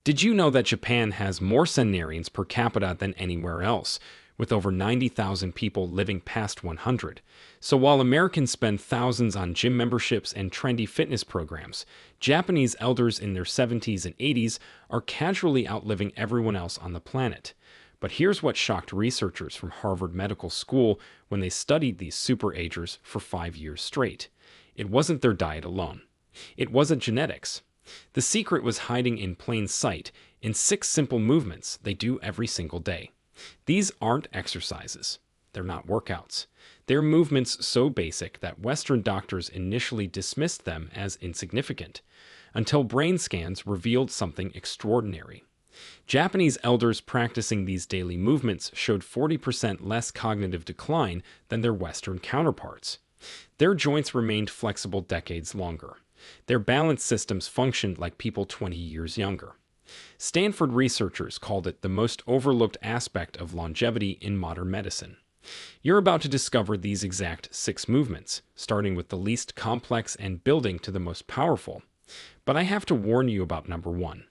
Did you know that Japan has more centenarians per capita than anywhere else, with over 90,000 people living past 100? So while Americans spend thousands on gym memberships and trendy fitness programs, Japanese elders in their 70s and 80s are casually outliving everyone else on the planet. But here's what shocked researchers from Harvard Medical School when they studied these superagers for 5 years straight. It wasn't their diet alone. It wasn't genetics. The secret was hiding in plain sight in 6 simple movements they do every single day. These aren't exercises. They're not workouts. They're movements so basic that Western doctors initially dismissed them as insignificant, until brain scans revealed something extraordinary. Japanese elders practicing these daily movements showed 40% less cognitive decline than their Western counterparts. Their joints remained flexible decades longer. Their balance systems functioned like people 20 years younger. Stanford researchers called it the most overlooked aspect of longevity in modern medicine. You're about to discover these exact 6 movements, starting with the least complex and building to the most powerful. But I have to warn you about number 1.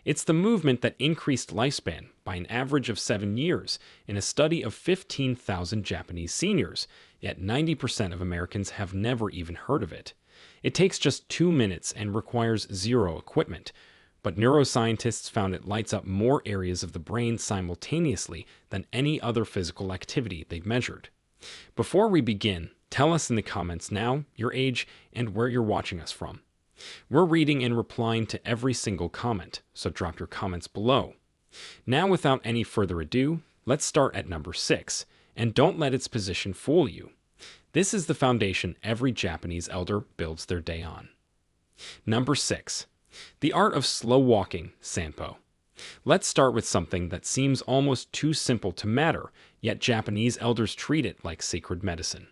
It's the movement that increased lifespan by an average of 7 years in a study of 15,000 Japanese seniors, yet 90% of Americans have never even heard of it. It takes just 2 minutes and requires zero equipment, but neuroscientists found it lights up more areas of the brain simultaneously than any other physical activity they've measured. Before we begin, tell us in the comments now your age and where you're watching us from. We're reading and replying to every single comment, so drop your comments below. Now, without any further ado, let's start at number 6, and don't let its position fool you. This is the foundation every Japanese elder builds their day on. Number 6. The art of slow walking, Sanpo. Let's start with something that seems almost too simple to matter, yet Japanese elders treat it like sacred medicine.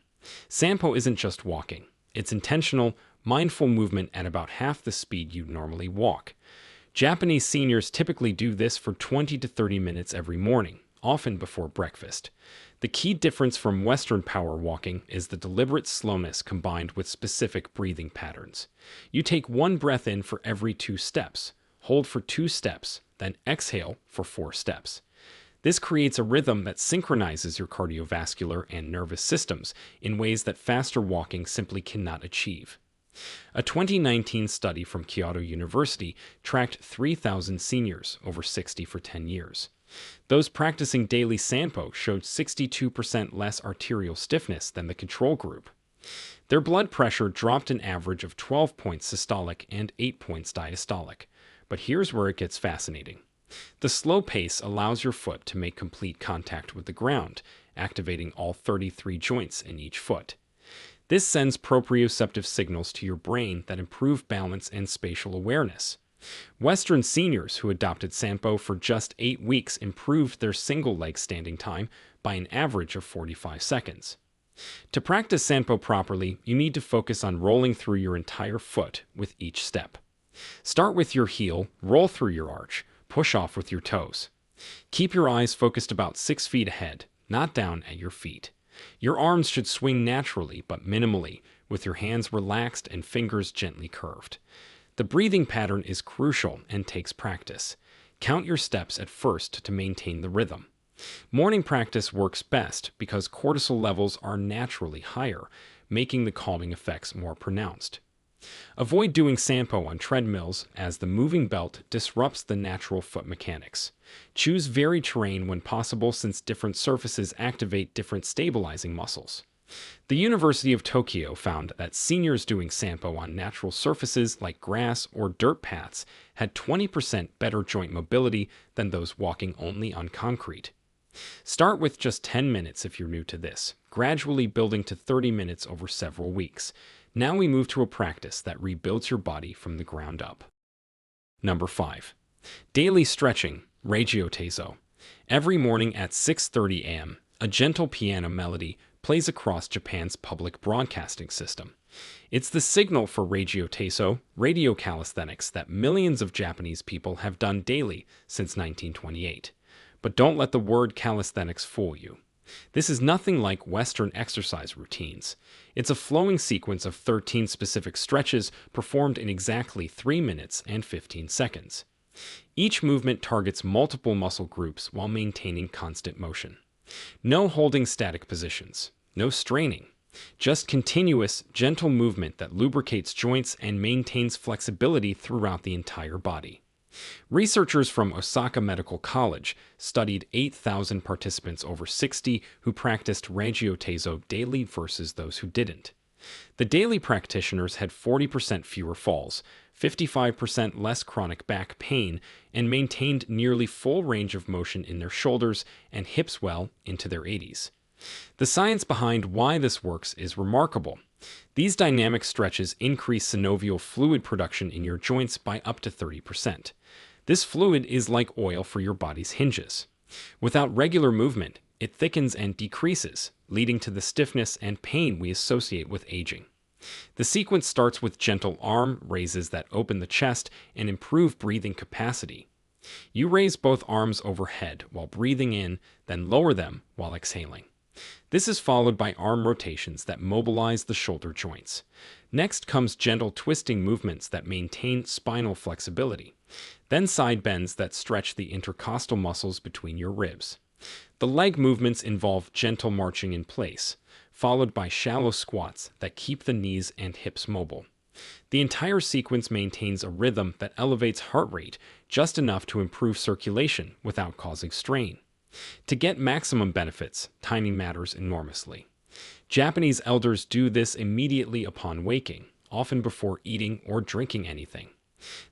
Sanpo isn't just walking. It's intentional, mindful movement at about half the speed you'd normally walk. Japanese seniors typically do this for 20 to 30 minutes every morning, often before breakfast. The key difference from Western power walking is the deliberate slowness combined with specific breathing patterns. You take 1 breath in for every 2 steps, hold for 2 steps, then exhale for 4 steps. This creates a rhythm that synchronizes your cardiovascular and nervous systems in ways that faster walking simply cannot achieve. A 2019 study from Kyoto University tracked 3,000 seniors over 60 for 10 years. Those practicing daily Sanpo showed 62% less arterial stiffness than the control group. Their blood pressure dropped an average of 12 points systolic and 8 points diastolic. But here's where it gets fascinating. The slow pace allows your foot to make complete contact with the ground, activating all 33 joints in each foot. This sends proprioceptive signals to your brain that improve balance and spatial awareness. Western seniors who adopted Sanpo for just 8 weeks improved their single leg standing time by an average of 45 seconds. To practice Sanpo properly, you need to focus on rolling through your entire foot with each step. Start with your heel, roll through your arch, push off with your toes. Keep your eyes focused about 6 feet ahead, not down at your feet. Your arms should swing naturally but minimally, with your hands relaxed and fingers gently curved. The breathing pattern is crucial and takes practice. Count your steps at first to maintain the rhythm. Morning practice works best because cortisol levels are naturally higher, making the calming effects more pronounced. Avoid doing Sanpo on treadmills as the moving belt disrupts the natural foot mechanics. Choose varied terrain when possible since different surfaces activate different stabilizing muscles. The University of Tokyo found that seniors doing Sanpo on natural surfaces like grass or dirt paths had 20% better joint mobility than those walking only on concrete. Start with just 10 minutes if you're new to this, gradually building to 30 minutes over several weeks. Now we move to a practice that rebuilds your body from the ground up. Number 5. Daily stretching, Reggio Teso. Every morning at 6:30 a.m., a gentle piano melody plays across Japan's public broadcasting system. It's the signal for Reggio Teso, radio calisthenics that millions of Japanese people have done daily since 1928. But don't let the word calisthenics fool you. This is nothing like Western exercise routines. It's a flowing sequence of 13 specific stretches performed in exactly 3 minutes and 15 seconds. Each movement targets multiple muscle groups while maintaining constant motion. No holding static positions, no straining, just continuous, gentle movement that lubricates joints and maintains flexibility throughout the entire body. Researchers from Osaka Medical College studied 8,000 participants over 60 who practiced Reggio Teso daily versus those who didn't. The daily practitioners had 40% fewer falls, 55% less chronic back pain, and maintained nearly full range of motion in their shoulders and hips well into their 80s. The science behind why this works is remarkable. These dynamic stretches increase synovial fluid production in your joints by up to 30%. This fluid is like oil for your body's hinges. Without regular movement, it thickens and decreases, leading to the stiffness and pain we associate with aging. The sequence starts with gentle arm raises that open the chest and improve breathing capacity. You raise both arms overhead while breathing in, then lower them while exhaling. This is followed by arm rotations that mobilize the shoulder joints. Next comes gentle twisting movements that maintain spinal flexibility. Then side bends that stretch the intercostal muscles between your ribs. The leg movements involve gentle marching in place, followed by shallow squats that keep the knees and hips mobile. The entire sequence maintains a rhythm that elevates heart rate just enough to improve circulation without causing strain. To get maximum benefits, timing matters enormously. Japanese elders do this immediately upon waking, often before eating or drinking anything.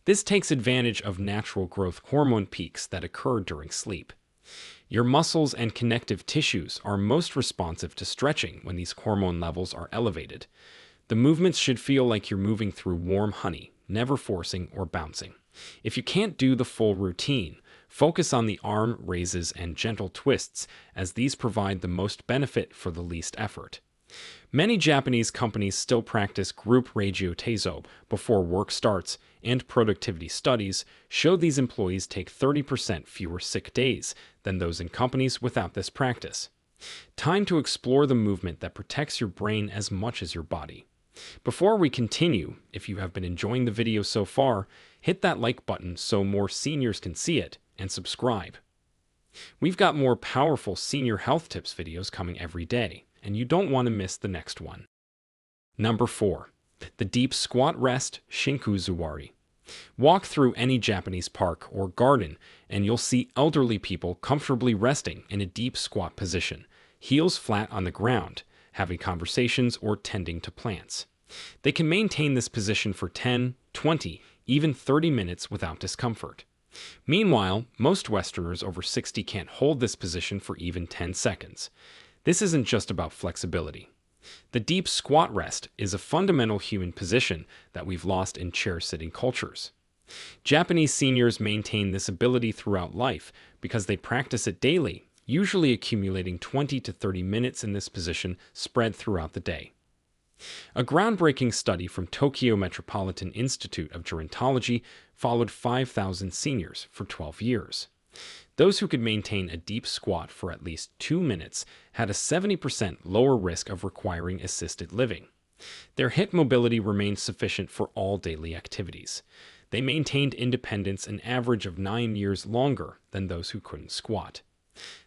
This takes advantage of natural growth hormone peaks that occur during sleep. Your muscles and connective tissues are most responsive to stretching when these hormone levels are elevated. The movements should feel like you're moving through warm honey, never forcing or bouncing. If you can't do the full routine, focus on the arm raises and gentle twists, as these provide the most benefit for the least effort. Many Japanese companies still practice group Reggio Teso before work starts, and productivity studies show these employees take 30% fewer sick days than those in companies without this practice. Time to explore the movement that protects your brain as much as your body. Before we continue, if you have been enjoying the video so far, hit that like button so more seniors can see it, and subscribe. We've got more powerful senior health tips videos coming every day, and you don't want to miss the next one. Number 4. The Deep Squat Rest Shinkuzuwari. Walk through any Japanese park or garden, and you'll see elderly people comfortably resting in a deep squat position, heels flat on the ground, having conversations or tending to plants. They can maintain this position for 10, 20, even 30 minutes without discomfort. Meanwhile, most Westerners over 60 can't hold this position for even 10 seconds. This isn't just about flexibility. The deep squat rest is a fundamental human position that we've lost in chair-sitting cultures. Japanese seniors maintain this ability throughout life because they practice it daily, usually accumulating 20 to 30 minutes in this position spread throughout the day. A groundbreaking study from Tokyo Metropolitan Institute of Gerontology followed 5,000 seniors for 12 years. Those who could maintain a deep squat for at least 2 minutes had a 70% lower risk of requiring assisted living. Their hip mobility remained sufficient for all daily activities. They maintained independence an average of 9 years longer than those who couldn't squat.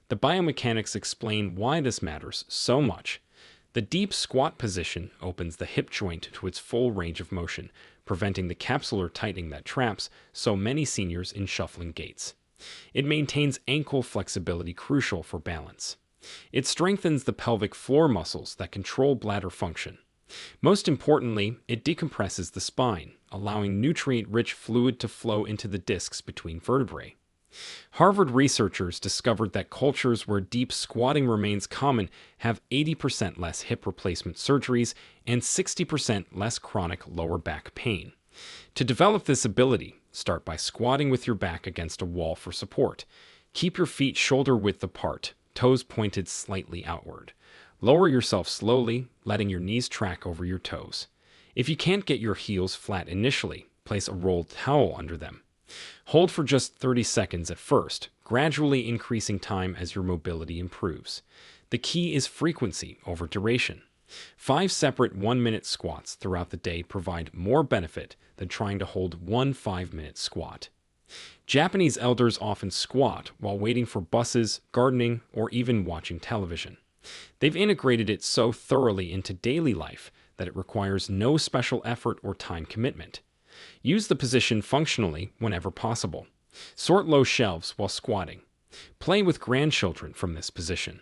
The biomechanics explain why this matters so much. The deep squat position opens the hip joint to its full range of motion, preventing the capsular tightening that traps so many seniors in shuffling gaits. It maintains ankle flexibility crucial for balance. It strengthens the pelvic floor muscles that control bladder function. Most importantly, it decompresses the spine, allowing nutrient-rich fluid to flow into the discs between vertebrae. Harvard researchers discovered that cultures where deep squatting remains common have 80% less hip replacement surgeries and 60% less chronic lower back pain. To develop this ability, start by squatting with your back against a wall for support. Keep your feet shoulder-width apart, toes pointed slightly outward. Lower yourself slowly, letting your knees track over your toes. If you can't get your heels flat initially, place a rolled towel under them. Hold for just 30 seconds at first, gradually increasing time as your mobility improves. The key is frequency over duration. 5 separate 1-minute squats throughout the day provide more benefit than trying to hold one 5-minute squat. Japanese elders often squat while waiting for buses, gardening, or even watching television. They've integrated it so thoroughly into daily life that it requires no special effort or time commitment. Use the position functionally whenever possible. Sort low shelves while squatting. Play with grandchildren from this position.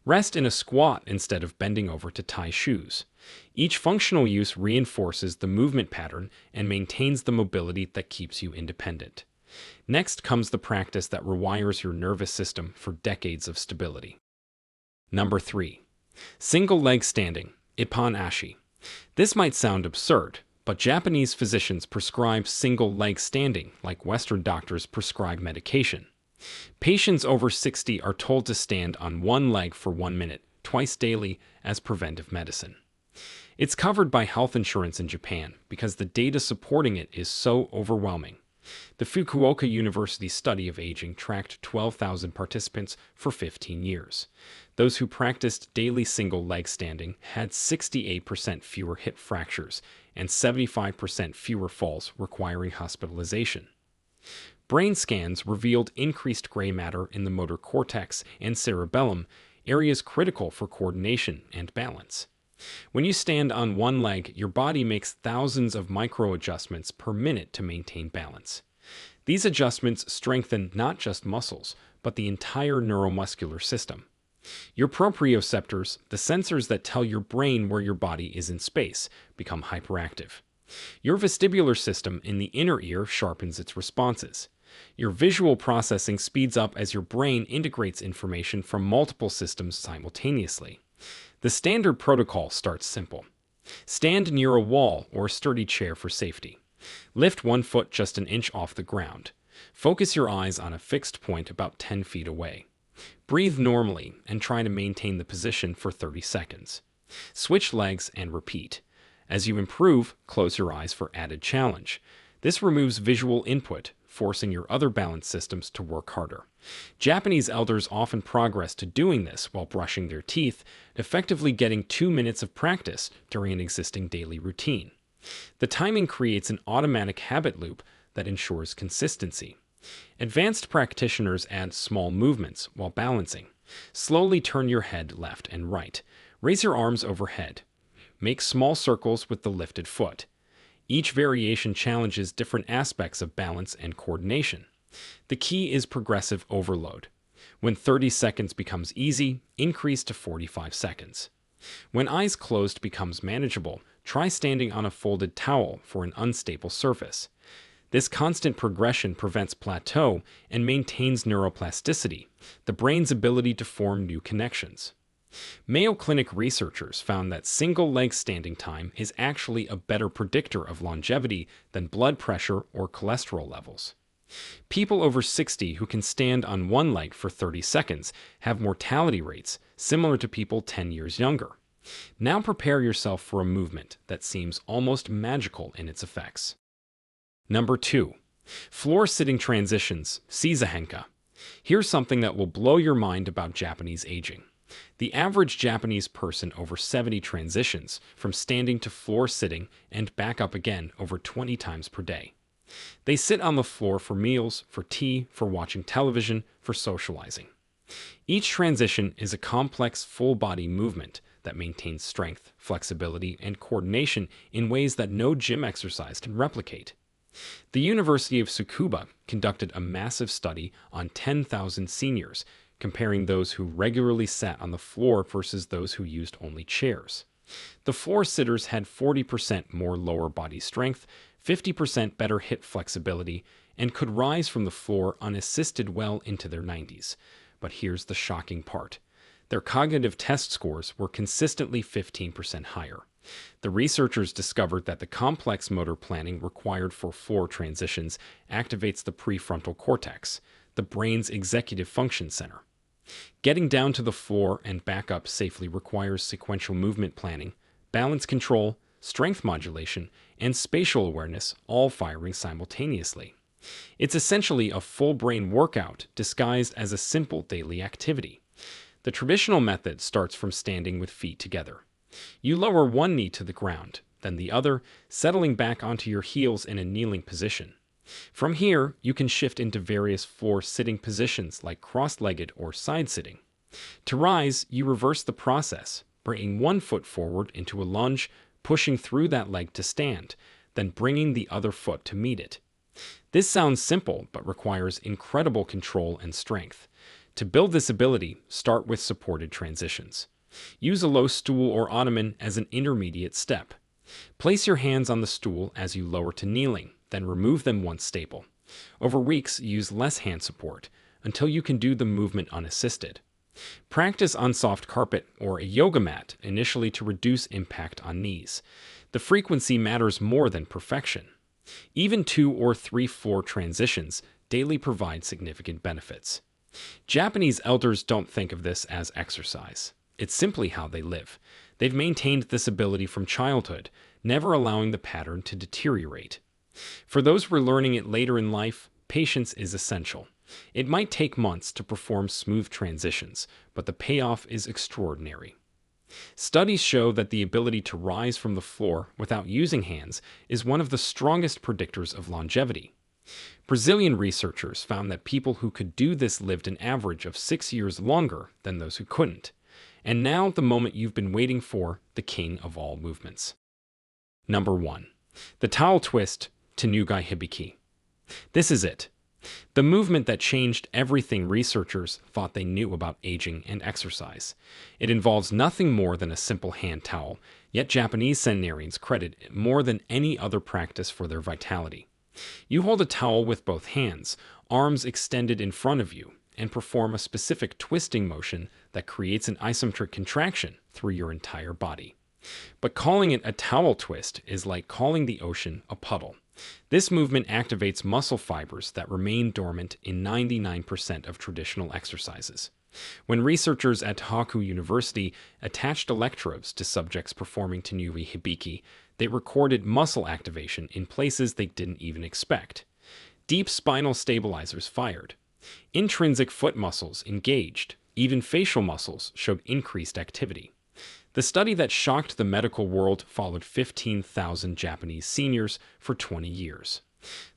Rest in a squat instead of bending over to tie shoes. Each functional use reinforces the movement pattern and maintains the mobility that keeps you independent. Next comes the practice that rewires your nervous system for decades of stability. Number 3. Single leg standing, Ippon Ashi. This might sound absurd, but Japanese physicians prescribe single leg standing like Western doctors prescribe medication. Patients over 60 are told to stand on one leg for 1 minute, twice daily, as preventive medicine. It's covered by health insurance in Japan because the data supporting it is so overwhelming. The Fukuoka University study of aging tracked 12,000 participants for 15 years. Those who practiced daily single leg standing had 68% fewer hip fractures and 75% fewer falls requiring hospitalization. Brain scans revealed increased gray matter in the motor cortex and cerebellum, areas critical for coordination and balance. When you stand on one leg, your body makes thousands of micro adjustments per minute to maintain balance. These adjustments strengthen not just muscles, but the entire neuromuscular system. Your proprioceptors, the sensors that tell your brain where your body is in space, become hyperactive. Your vestibular system in the inner ear sharpens its responses. Your visual processing speeds up as your brain integrates information from multiple systems simultaneously. The standard protocol starts simple. Stand near a wall or a sturdy chair for safety. Lift one foot just an inch off the ground. Focus your eyes on a fixed point about 10 feet away. Breathe normally and try to maintain the position for 30 seconds. Switch legs and repeat. As you improve, close your eyes for added challenge. This removes visual input, forcing your other balance systems to work harder. Japanese elders often progress to doing this while brushing their teeth, effectively getting 2 minutes of practice during an existing daily routine. The timing creates an automatic habit loop that ensures consistency. Advanced practitioners add small movements while balancing. Slowly turn your head left and right. Raise your arms overhead. Make small circles with the lifted foot. Each variation challenges different aspects of balance and coordination. The key is progressive overload. When 30 seconds becomes easy, increase to 45 seconds. When eyes closed becomes manageable, try standing on a folded towel for an unstable surface. This constant progression prevents plateau and maintains neuroplasticity, the brain's ability to form new connections. Mayo Clinic researchers found that single-leg standing time is actually a better predictor of longevity than blood pressure or cholesterol levels. People over 60 who can stand on one leg for 30 seconds have mortality rates similar to people 10 years younger. Now prepare yourself for a movement that seems almost magical in its effects. Number 2. Floor-sitting transitions, Shizuhenka. Here's something that will blow your mind about Japanese aging. The average Japanese person over 70 transitions from standing to floor sitting and back up again over 20 times per day. They sit on the floor for meals, for tea, for watching television, for socializing. Each transition is a complex full-body movement that maintains strength, flexibility, and coordination in ways that no gym exercise can replicate. The University of Tsukuba conducted a massive study on 10,000 seniors, comparing those who regularly sat on the floor versus those who used only chairs. The floor sitters had 40% more lower body strength, 50% better hip flexibility, and could rise from the floor unassisted well into their 90s. But here's the shocking part. Their cognitive test scores were consistently 15% higher. The researchers discovered that the complex motor planning required for floor transitions activates the prefrontal cortex, the brain's executive function center. Getting down to the floor and back up safely requires sequential movement planning, balance control, strength modulation, and spatial awareness, all firing simultaneously. It's essentially a full brain workout disguised as a simple daily activity. The traditional method starts from standing with feet together. You lower one knee to the ground, then the other, settling back onto your heels in a kneeling position. From here, you can shift into various floor sitting positions like cross-legged or side-sitting. To rise, you reverse the process, bringing one foot forward into a lunge, pushing through that leg to stand, then bringing the other foot to meet it. This sounds simple, but requires incredible control and strength. To build this ability, start with supported transitions. Use a low stool or ottoman as an intermediate step. Place your hands on the stool as you lower to kneeling, then remove them once stable. Over weeks, use less hand support until you can do the movement unassisted. Practice on soft carpet or a yoga mat initially to reduce impact on knees. The frequency matters more than perfection. Even 2 or 3 floor transitions daily provide significant benefits. Japanese elders don't think of this as exercise. It's simply how they live. They've maintained this ability from childhood, never allowing the pattern to deteriorate. For those relearning it later in life, patience is essential. It might take months to perform smooth transitions, but the payoff is extraordinary. Studies show that the ability to rise from the floor without using hands is one of the strongest predictors of longevity. Brazilian researchers found that people who could do this lived an average of 6 years longer than those who couldn't. And now the moment you've been waiting for, the king of all movements. Number 1. The towel twist, Tenugai Hibiki. This is it. The movement that changed everything researchers thought they knew about aging and exercise. It involves nothing more than a simple hand towel, yet Japanese centenarians credit it more than any other practice for their vitality. You hold a towel with both hands, arms extended in front of you, and perform a specific twisting motion that creates an isometric contraction through your entire body. But calling it a towel twist is like calling the ocean a puddle. This movement activates muscle fibers that remain dormant in 99% of traditional exercises. When researchers at Tohoku University attached electrodes to subjects performing Tenugai Hibiki, they recorded muscle activation in places they didn't even expect. Deep spinal stabilizers fired. Intrinsic foot muscles engaged. Even facial muscles showed increased activity. The study that shocked the medical world followed 15,000 Japanese seniors for 20 years.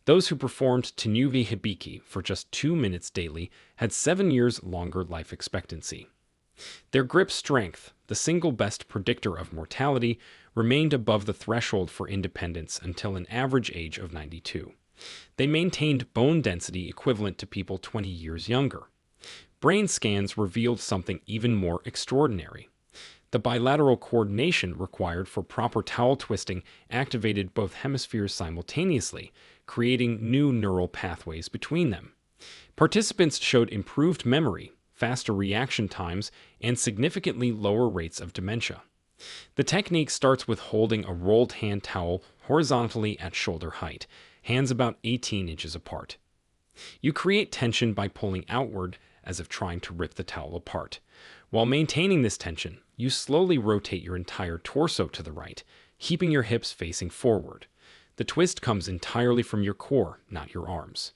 Those who performed Tenugai Hibiki for just 2 minutes daily had 7 years longer life expectancy. Their grip strength, the single best predictor of mortality, remained above the threshold for independence until an average age of 92. They maintained bone density equivalent to people 20 years younger. Brain scans revealed something even more extraordinary. The bilateral coordination required for proper towel twisting activated both hemispheres simultaneously, creating new neural pathways between them. Participants showed improved memory, faster reaction times, and significantly lower rates of dementia. The technique starts with holding a rolled hand towel horizontally at shoulder height, hands about 18 inches apart. You create tension by pulling outward as if trying to rip the towel apart. While maintaining this tension, you slowly rotate your entire torso to the right, keeping your hips facing forward. The twist comes entirely from your core, not your arms.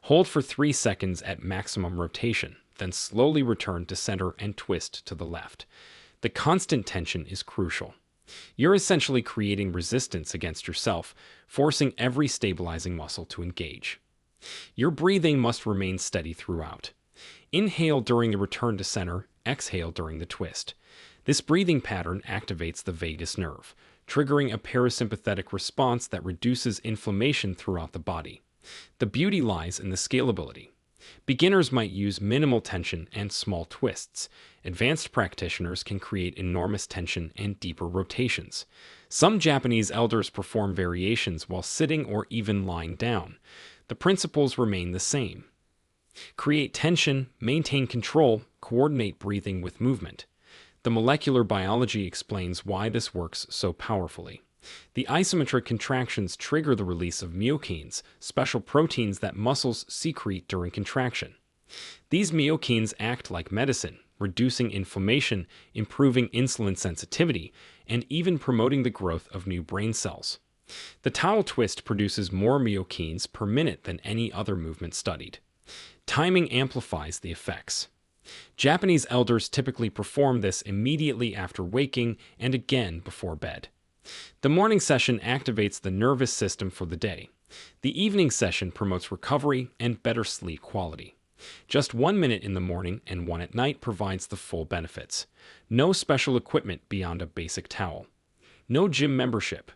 Hold for 3 seconds at maximum rotation, then slowly return to center and twist to the left. The constant tension is crucial. You're essentially creating resistance against yourself, forcing every stabilizing muscle to engage. Your breathing must remain steady throughout. Inhale during the return to center, exhale during the twist. This breathing pattern activates the vagus nerve, triggering a parasympathetic response that reduces inflammation throughout the body. The beauty lies in the scalability. Beginners might use minimal tension and small twists. Advanced practitioners can create enormous tension and deeper rotations. Some Japanese elders perform variations while sitting or even lying down. The principles remain the same. Create tension, maintain control, coordinate breathing with movement. The molecular biology explains why this works so powerfully. The isometric contractions trigger the release of myokines, special proteins that muscles secrete during contraction. These myokines act like medicine, reducing inflammation, improving insulin sensitivity, and even promoting the growth of new brain cells. The towel twist produces more myokines per minute than any other movement studied. Timing amplifies the effects. Japanese elders typically perform this immediately after waking and again before bed. The morning session activates the nervous system for the day, The evening session promotes recovery and better sleep quality. Just 1 minute in the morning and one at night provides the full benefits. No special equipment beyond a basic towel. No gym membership.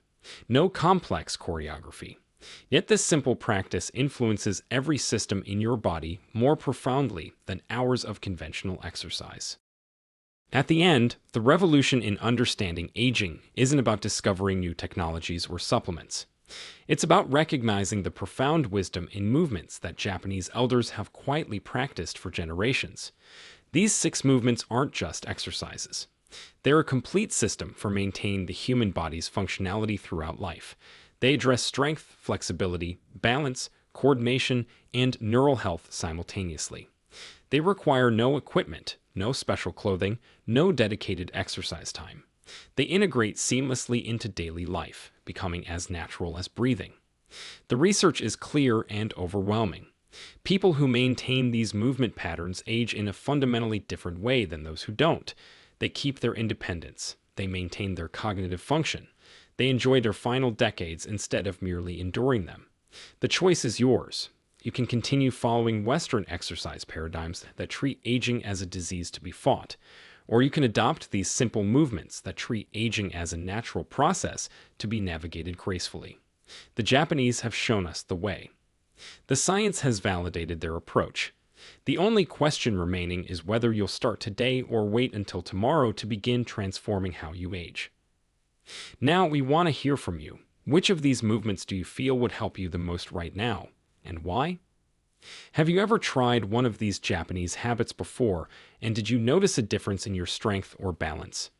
No complex choreography. Yet this simple practice influences every system in your body more profoundly than hours of conventional exercise. At the end, the revolution in understanding aging isn't about discovering new technologies or supplements. It's about recognizing the profound wisdom in movements that Japanese elders have quietly practiced for generations. These 6 movements aren't just exercises. They're a complete system for maintaining the human body's functionality throughout life. They address strength, flexibility, balance, coordination, and neural health simultaneously. They require no equipment, no special clothing, no dedicated exercise time. They integrate seamlessly into daily life, becoming as natural as breathing. The research is clear and overwhelming. People who maintain these movement patterns age in a fundamentally different way than those who don't. They keep their independence. They maintain their cognitive function. They enjoy their final decades instead of merely enduring them. The choice is yours. You can continue following Western exercise paradigms that treat aging as a disease to be fought, or you can adopt these simple movements that treat aging as a natural process to be navigated gracefully. The Japanese have shown us the way. The science has validated their approach. The only question remaining is whether you'll start today or wait until tomorrow to begin transforming how you age. Now, we want to hear from you. Which of these movements do you feel would help you the most right now, and why? Have you ever tried one of these Japanese habits before, and did you notice a difference in your strength or balance?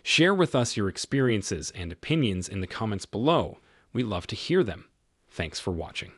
Share with us your experiences and opinions in the comments below. We love to hear them. Thanks for watching.